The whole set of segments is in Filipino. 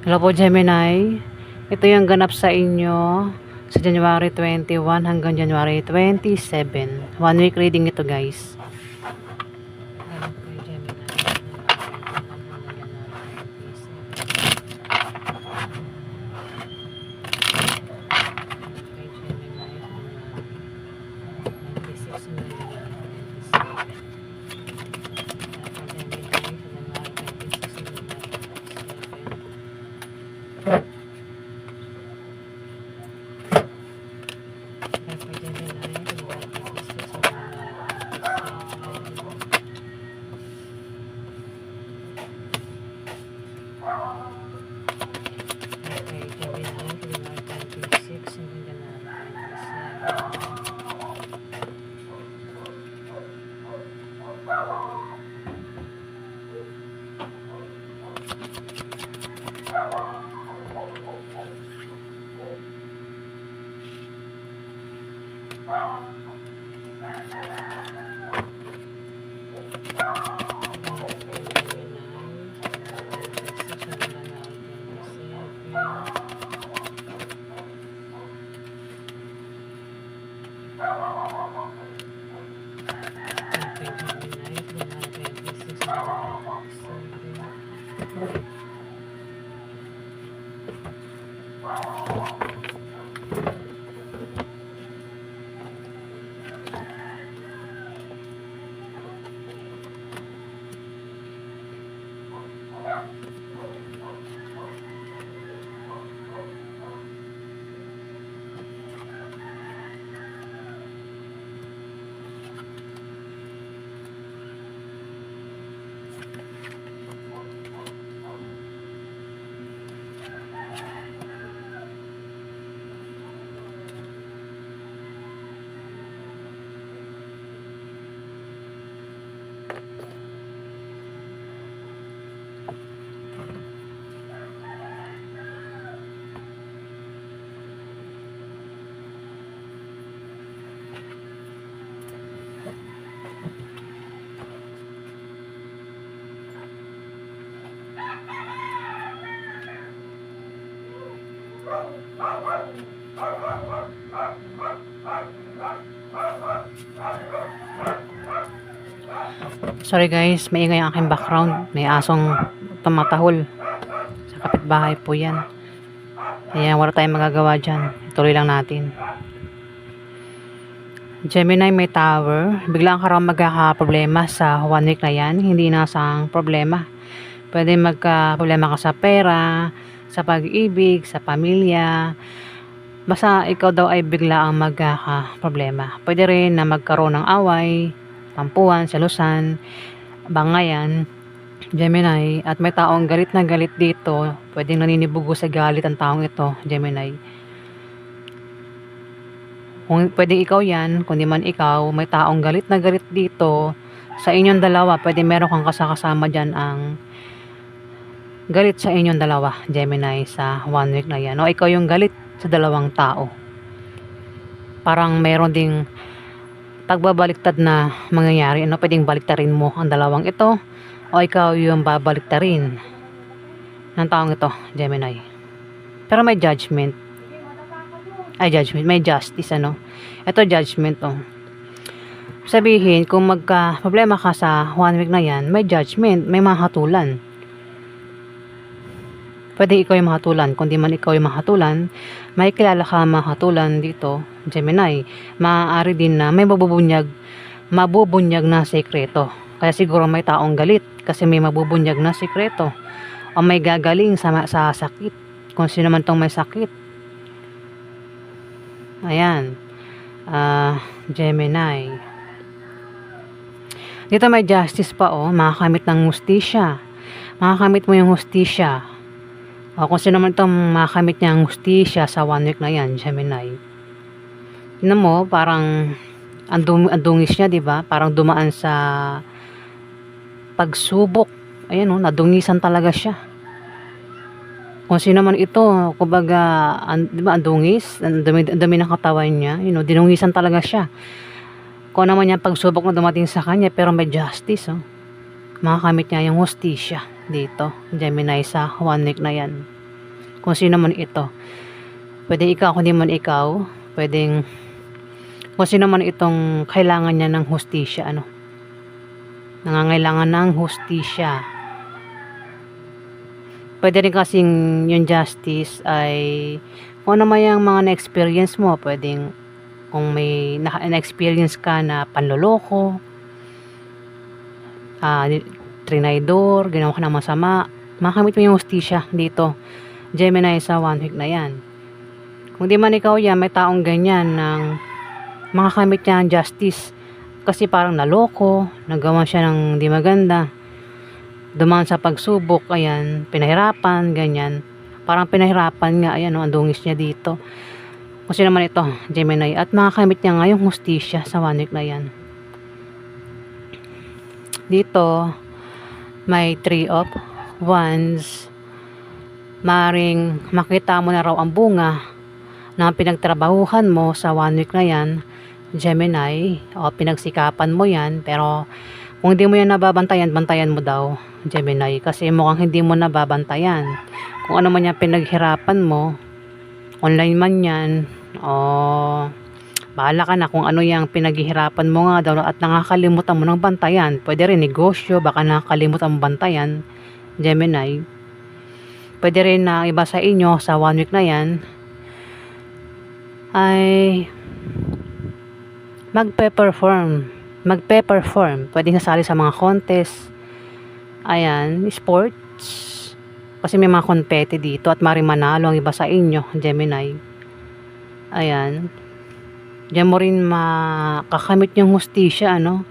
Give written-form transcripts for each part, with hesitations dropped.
Hello po, Gemini. Ito yung ganap sa inyo sa January 21 hanggang January 27. 1 week reading ito, guys. Hello po, Gemini. Sorry guys, maingay ang aking background. May asong tumatahol. Sa kapitbahay po yan. Ayan, wala tayong magagawa dyan. Tuloy lang natin. Gemini, may tower. Biglang ka raw magkakaproblema sa 1 week na yan. Hindi nasang problema. Pwede magka-problema ka sa pera, sa pag-ibig, sa pamilya. Basta ikaw daw ay bigla ang magkakaproblema. Pwede rin na magkaroon ng away, tampuhan, selusan, bangayan, Gemini, at may taong galit na galit dito. Pwedeng naninibugo sa galit ang taong ito, Gemini. Kung pwedeng ikaw yan, kung di man ikaw, may taong galit na galit dito sa inyong dalawa. Pwede meron kang kasama dyan ang galit sa inyong dalawa, Gemini, sa 1 week na yan. O ikaw yung galit sa dalawang tao. Parang meron ding pagbabaliktad na mangyayari. Ano, pwedeng baliktarin mo ang dalawang ito o ikaw yung babaliktarin ng taong ito, Gemini. Pero may judgment. May justice, ano. Ito judgment, oh. Sabihin, kung magka-problema ka sa 1 week na yan, may judgment, may mahatulan. Pwede ikaw yung mahatulan. Kung di man ikaw yung mahatulan, may kilala ka mahatulan dito, Gemini. Maaari din na may mabubunyag na sekreto. Kaya siguro may taong galit kasi may mabubunyag na sekreto. O may gagaling sa sakit. Kung sino man tong may sakit. Ayan. Gemini. Dito may justice pa, oh. Makakamit ng hustisya. Makakamit mo yung hustisya. O kung sino man itong makamit niya ang hustisya sa 1 week na yan, Gemini. Tignan mo, parang andungis niya, di ba? Parang dumaan sa pagsubok. Ayan, oh, nadungisan talaga siya. Kung sino man ito, kumbaga, di ba, andungis, ang dumi ng katawan niya, dinungisan talaga siya. Kung naman niya pagsubok na dumating sa kanya, pero may justice, oh. Makakamit niya yung hustisya dito, Gemini, sa 1 week na yan. kung sino man ito. Pwede ikaw, kung di man ikaw, pwedeng kung sino man itong kailangan niya ng hustisya, ano. Nangangailangan ng hustisya. Pwede rin kasing yung justice ay kung ano man yung mga na-experience mo, pwedeng kung may na-experience ka na panloloko, trinaydor, ginawa ka ng masama, makamit mo yung hustisya dito, Gemini, sa 1 week na yan. Kung di man ikaw yan, may taong ganyan ng makakamit niya ang justice kasi parang naloko, nagawa siya ng di maganda, dumaan sa pagsubok, ayan, pinahirapan, ganyan. Parang pinahirapan nga, ayan, ang dungis niya dito. Kung sino naman ito, Gemini, at makakamit niya nga yung hustisya sa 1 week na yan. Dito, may 3 of Wands. Maring makita mo na raw ang bunga na pinagtrabahuhan mo sa 1 week na yan, Gemini, o pinagsikapan mo yan, pero kung hindi mo yan nababantayan, bantayan mo daw, Gemini, kasi mukhang hindi mo nababantayan. Kung ano man yan pinaghirapan mo, online man yan, o bahala ka na kung ano yung pinaghihirapan mo nga daw at nakakalimutan mo ng bantayan. Pwede rin negosyo, baka nakakalimutan mo bantayan, Gemini. Pwede rin na iba sa inyo sa 1 week na yan ay magpe-perform, pwedeng sasali sa mga contest, ayan, sports, kasi may mga compete dito at maring manalo ang iba sa inyo, Gemini. Ayan, diyan mo rin makakamit yung hustisya, ano,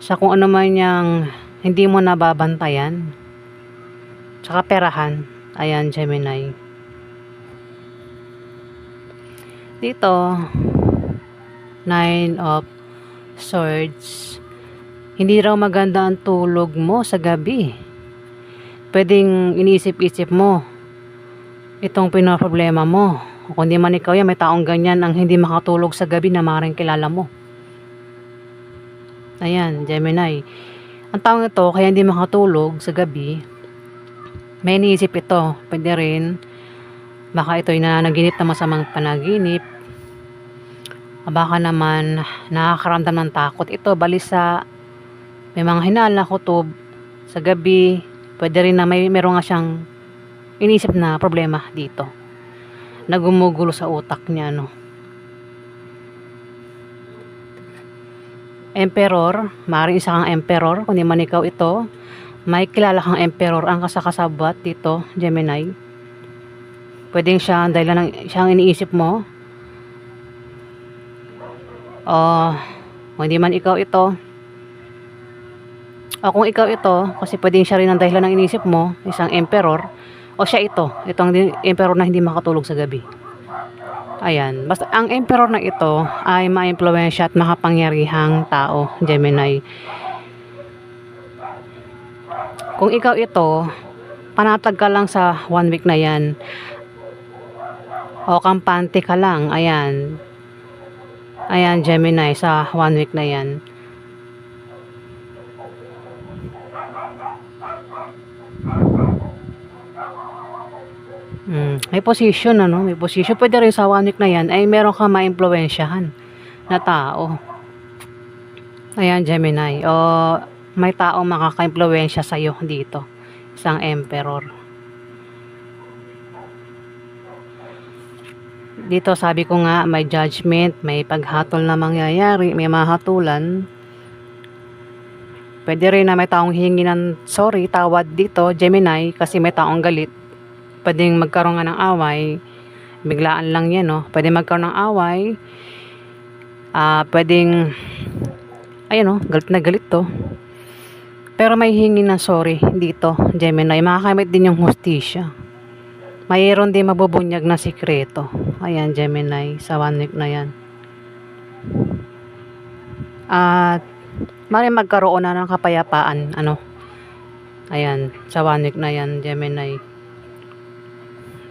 sa kung ano man yung hindi mo nababantayan, tsaka perahan, ayan, Gemini. Dito, 9 of Swords. Hindi raw maganda ang tulog mo sa gabi. Pwedeng iniisip-isip mo itong pinoproblema mo. Kung di man ikaw yan, may taong ganyan ang hindi makatulog sa gabi na maaaring kilala mo. Ayan, Gemini. Ang taong ito, kaya hindi makatulog sa gabi, may iniisip ito. Pwede rin, baka ito'y nanaginip na masamang panaginip. Baka naman nakakaramdam ng takot ito, balisa, may mga hinala, kutob sa gabi. Pwede rin na meron nga siyang iniisip na problema dito na gumugulo sa utak niya, no. Emperor, maaaring isa kang emperor, kung di man ikaw ito, may kilala kang emperor ang kasakasabwat dito, Gemini. Pwedeng siya dahil lang siyang iniisip mo, o kung hindi man ikaw ito, o kung ikaw ito, kasi pwedeng siya rin ang dahilan ng iniisip mo, isang emperor, o siya itong emperor na hindi makatulog sa gabi. Ayan, basta ang emperor na ito ay ma-impluwensya at makapangyarihang tao, Gemini. Kung ikaw ito, panatag ka lang sa 1 week na yan, o kampante ka lang, ayan, Gemini, sa 1 week na yan. May position, ano, may position. Pwede rin sa 1 week na yan ay meron kang ma-impluwensyahan na tao. Ayan, Gemini, o may tao makaka-impluwensya sa'yo dito, isang emperor. Dito sabi ko nga, may judgment, may paghatol na mangyayari, may mahatulan. Pwede rin na may taong hihingi ng sorry, tawad dito, Gemini, kasi may taong galit. Pwedeng magkaroon nga ng away, biglaan lang yan, no. Pwede magkaroon ng away, pwedeng, ayun, no, galit na galit to. Pero may hihingi ng sorry dito, Gemini, makakamit din yung hustisya. Mayroon din mabubunyag na sikreto. Ayan, Gemini, sa 1 week na yan. At maaaring magkaroon na ng kapayapaan, ano. Ayan, sa 1 week na yan, Gemini.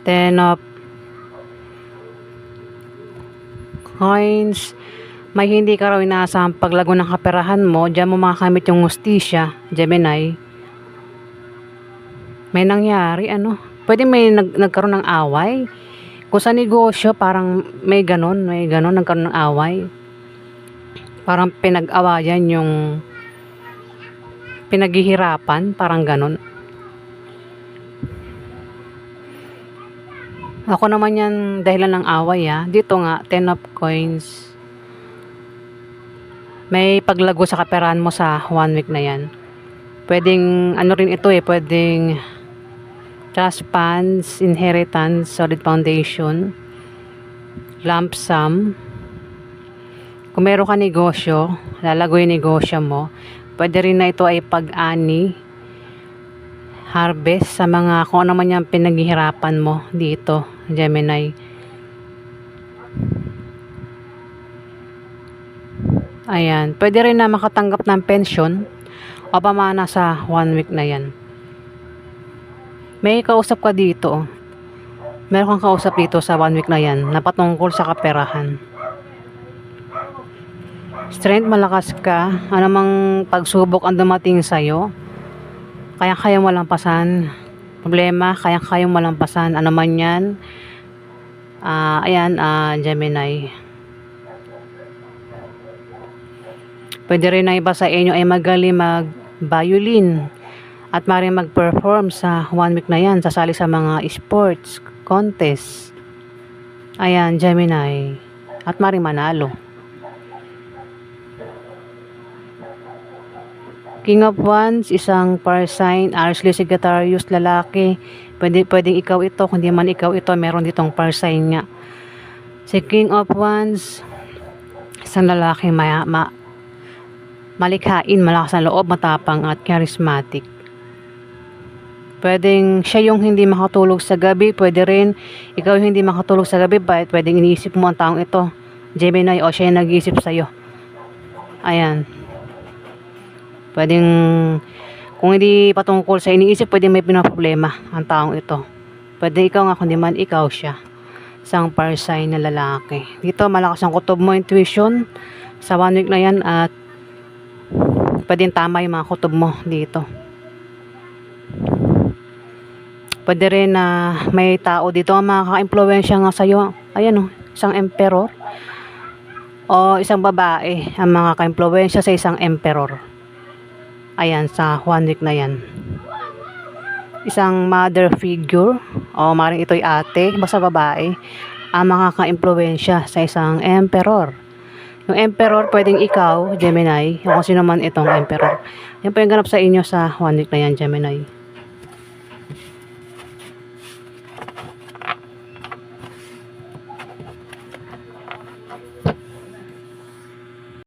10 of Coins. May hindi ka raw inaasahang paglago ng kaperahan mo. Diyan mo makakamit yung hustisya, Gemini. May nangyari, ano. Pwede may nagkaroon ng away. Kung sa negosyo, parang may ganon, nagkaroon ng away. Parang pinag-awayan yung pinaghihirapan, parang ganon. Ako naman yan dahilan ng away Dito nga, 10 of coins. May paglago sa kaperahan mo sa 1 week na yan. Pwedeng, ano rin ito pwedeng trust funds, inheritance, solid foundation, lump sum. Kung meron ka negosyo, lalago yung negosyo mo, pwede rin na ito ay pag-ani, harvest sa mga kung ano man yung pinaghihirapan mo dito, Gemini. Ayan, pwede rin na makatanggap ng pension o pamana sa 1 week na yan. May kausap ka dito. Meron kang kausap dito sa 1 week na yan na patungkol sa kaperahan. Strength, malakas ka. Anumang pagsubok ang dumating sa'yo, kayang-kayang malampasan. Problema, kayang-kayang malampasan. Ano man yan. Ayan, Gemini. Pwede rin na iba sa inyo ay magaling mag-violin at maaaring mag-perform sa 1 week na yan, sasali sa mga sports, contest. Ayan, Gemini. At maaaring manalo. King of Wands, isang fire sign, Aries, Sagittarius, lalaki. Pwedeng ikaw ito, kung di man ikaw ito, meron ditong fire sign nga. Si King of Wands, isang lalaki malikhain, malakas ang loob, matapang at charismatic. Pwedeng siya yung hindi makatulog sa gabi, pwede rin ikaw yung hindi makatulog sa gabi, pwedeng iniisip mo ang taong ito, Gemini, o siya yung nag-iisip sa'yo. Ayan. Pwedeng, kung hindi patungkol sa iniisip, pwedeng may pinaproblema ang taong ito. Pwede ikaw nga, kundi man ikaw siya. Isang fire sign na lalaki. Dito, malakas ang kutob mo, intuition, sa 1 week na yan, at pwedeng tama yung mga kutob mo dito. Pwede rin na may tao dito ang makaka-impluwensya nga sa'yo. Ayan isang emperor. O isang babae ang makaka-impluwensya sa isang emperor. Ayan, sa 1 week na yan. Isang mother figure, o maaaring ito'y ate, basta babae, ang makaka-impluwensya sa isang emperor. Yung emperor, pwedeng ikaw, Gemini, o kung sino man itong emperor. Yan po yung ganap sa inyo sa 1 week na yan, Gemini.